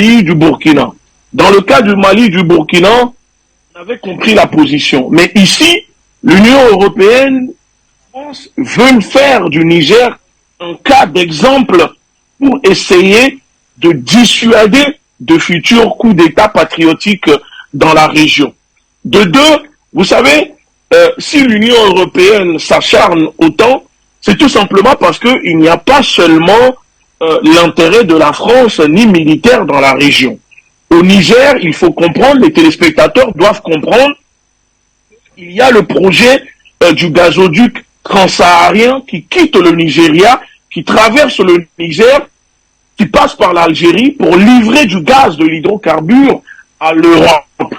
du Burkina. Dans le cas du Mali, du Burkina, on avait compris la position. Mais ici, l'Union européenne veut faire du Niger un cas d'exemple pour essayer de dissuader de futurs coups d'État patriotiques dans la région. De deux, vous savez, si l'Union européenne s'acharne autant, c'est tout simplement parce qu'il n'y a pas seulement l'intérêt de la France ni militaire dans la région. Au Niger, il faut comprendre, les téléspectateurs doivent comprendre, il y a le projet du gazoduc transsaharien qui quitte le Nigeria, qui traverse le Niger, qui passe par l'Algérie pour livrer du gaz, de l'hydrocarbure à l'Europe.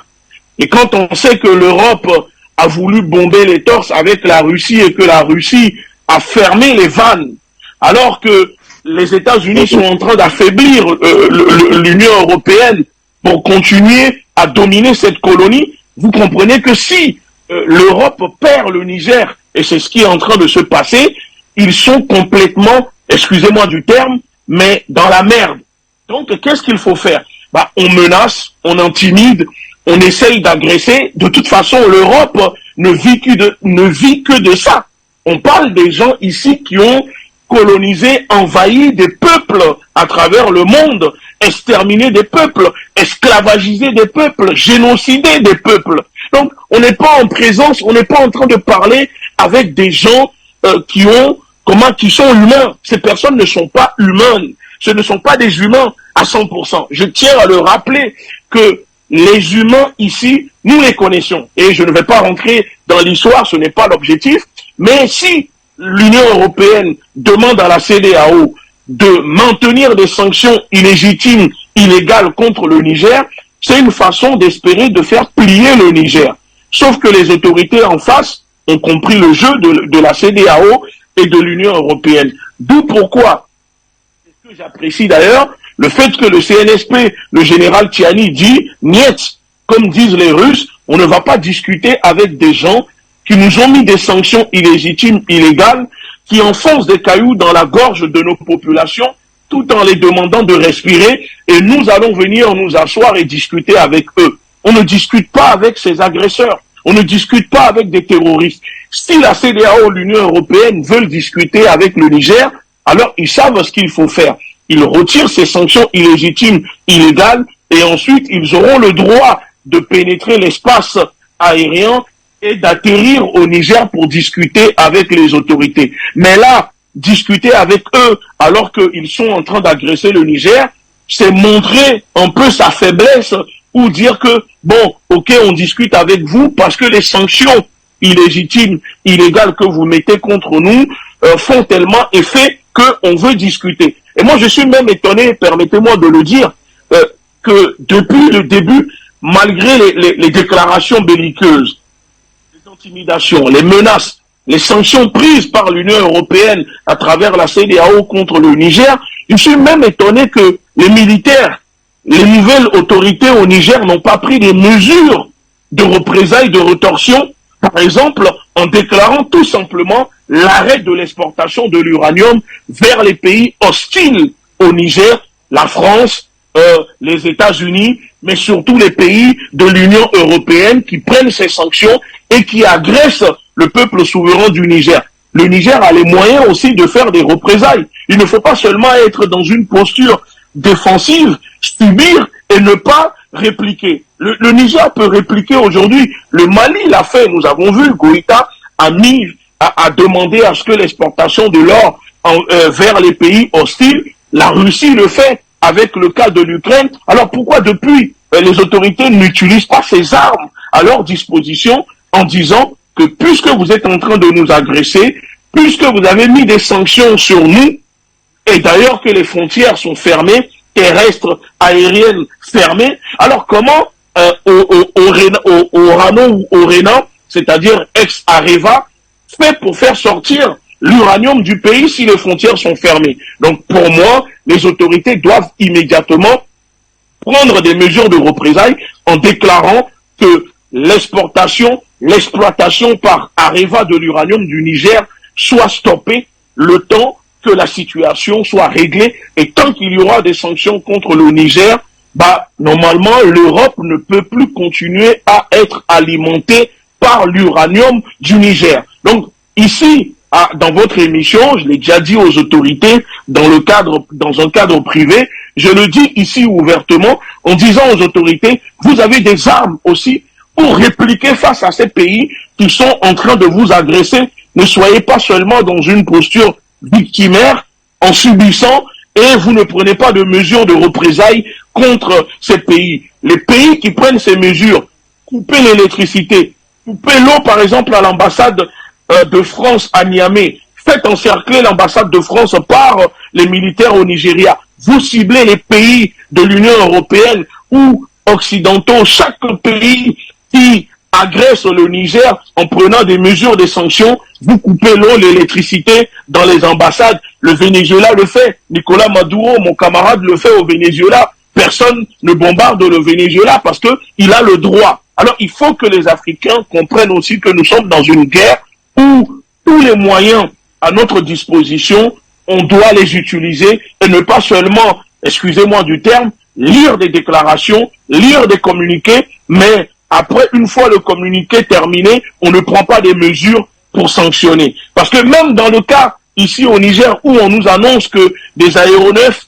Et quand on sait que l'Europe a voulu bomber les torses avec la Russie et que la Russie a fermé les vannes, alors que les États-Unis sont en train d'affaiblir l'Union européenne pour continuer à dominer cette colonie, vous comprenez que si l'Europe perd le Niger, et c'est ce qui est en train de se passer, ils sont complètement, excusez-moi du terme, mais dans la merde. Donc, qu'est-ce qu'il faut faire? On menace, on intimide, on essaye d'agresser. De toute façon, l'Europe ne vit que de ça. On parle des gens ici qui ont colonisé, envahi des peuples à travers le monde, exterminé des peuples, esclavagisé des peuples, génocidé des peuples. Donc, on n'est pas en présence, on n'est pas en train de parler avec des gens qui sont humains. Ces personnes ne sont pas humaines. Ce ne sont pas des humains à 100%. Je tiens à le rappeler que les humains ici, nous les connaissons. Et je ne vais pas rentrer dans l'histoire, ce n'est pas l'objectif. Mais si l'Union européenne demande à la CEDEAO de maintenir des sanctions illégitimes, illégales contre le Niger, c'est une façon d'espérer de faire plier le Niger. Sauf que les autorités en face ont compris le jeu de la CEDEAO et de l'Union européenne. D'où pourquoi, ce que j'apprécie d'ailleurs, le fait que le CNSP, le général Tiani dit, niet, comme disent les Russes, on ne va pas discuter avec des gens qui nous ont mis des sanctions illégitimes, illégales, qui enfoncent des cailloux dans la gorge de nos populations, tout en les demandant de respirer, et nous allons venir nous asseoir et discuter avec eux. On ne discute pas avec ces agresseurs. On ne discute pas avec des terroristes. Si la CEDEAO, l'Union européenne, veulent discuter avec le Niger, alors ils savent ce qu'il faut faire. Ils retirent ces sanctions illégitimes, illégales, et ensuite ils auront le droit de pénétrer l'espace aérien et d'atterrir au Niger pour discuter avec les autorités. Mais là, discuter avec eux alors qu'ils sont en train d'agresser le Niger, c'est montrer un peu sa faiblesse ou dire que, bon, ok, on discute avec vous parce que les sanctions illégitimes, illégales que vous mettez contre nous font tellement effet qu'on veut discuter. Et moi, je suis même étonné, permettez-moi de le dire, que depuis le début, malgré les déclarations belliqueuses, les intimidations, les menaces, les sanctions prises par l'Union européenne à travers la CEDEAO contre le Niger, je suis même étonné que les militaires, les nouvelles autorités au Niger n'ont pas pris des mesures de représailles, de rétorsion, par exemple en déclarant tout simplement l'arrêt de l'exportation de l'uranium vers les pays hostiles au Niger, la France, les États-Unis, mais surtout les pays de l'Union européenne qui prennent ces sanctions et qui agressent le peuple souverain du Niger. Le Niger a les moyens aussi de faire des représailles. Il ne faut pas seulement être dans une posture défensive, subir et ne pas répliquer. Le Niger peut répliquer aujourd'hui. Le Mali l'a fait, nous avons vu, Goïta a demandé à ce que l'exportation de l'or vers les pays hostiles, la Russie le fait avec le cas de l'Ukraine. Alors pourquoi depuis les autorités n'utilisent pas ces armes à leur disposition en disant que puisque vous êtes en train de nous agresser, puisque vous avez mis des sanctions sur nous, et d'ailleurs que les frontières sont fermées, terrestres, aériennes fermées, alors comment Orano, c'est-à-dire ex-Areva, fait pour faire sortir l'uranium du pays si les frontières sont fermées? Donc pour moi, les autorités doivent immédiatement prendre des mesures de représailles en déclarant que l'exportation, l'exploitation par Areva de l'uranium du Niger soit stoppée le temps que la situation soit réglée, et tant qu'il y aura des sanctions contre le Niger, bah, normalement, l'Europe ne peut plus continuer à être alimentée par l'uranium du Niger. Donc, ici, dans votre émission, je l'ai déjà dit aux autorités, dans un cadre privé, je le dis ici ouvertement, en disant aux autorités, vous avez des armes aussi pour répliquer face à ces pays qui sont en train de vous agresser. Ne soyez pas seulement dans une posture victimaire en subissant et vous ne prenez pas de mesures de représailles contre ces pays. Les pays qui prennent ces mesures, couper l'électricité, couper l'eau par exemple à l'ambassade de France à Niamey, faites encercler l'ambassade de France par les militaires au Nigeria. Vous ciblez les pays de l'Union européenne ou occidentaux, chaque pays qui agresse le Niger en prenant des mesures de sanctions, vous coupez l'eau, l'électricité dans les ambassades. Le Venezuela le fait. Nicolas Maduro, mon camarade, le fait au Venezuela. Personne ne bombarde le Venezuela parce qu'il a le droit. Alors il faut que les Africains comprennent aussi que nous sommes dans une guerre où tous les moyens à notre disposition, on doit les utiliser et ne pas seulement, excusez-moi du terme, lire des déclarations, lire des communiqués, mais après, une fois le communiqué terminé, on ne prend pas des mesures pour sanctionner. Parce que même dans le cas ici au Niger où on nous annonce que des aéronefs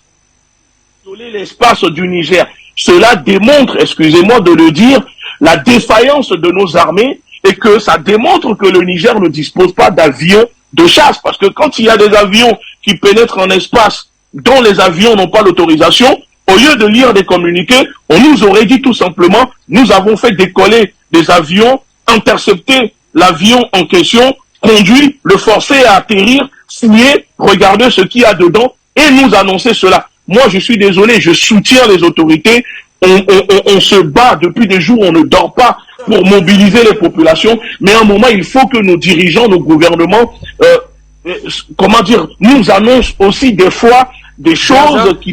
violent l'espace du Niger, cela démontre, excusez-moi de le dire, la défaillance de nos armées et que ça démontre que le Niger ne dispose pas d'avions de chasse. Parce que quand il y a des avions qui pénètrent en espace dont les avions n'ont pas l'autorisation, au lieu de lire des communiqués, on nous aurait dit tout simplement, nous avons fait décoller des avions, intercepter l'avion en question, conduit, le forcer à atterrir, signer, regarder ce qu'il y a dedans et nous annoncer cela. Moi, je suis désolé, je soutiens les autorités. On se bat depuis des jours, on ne dort pas pour mobiliser les populations. Mais à un moment, il faut que nos dirigeants, nos gouvernements, comment dire, nous annoncent aussi des fois des choses qui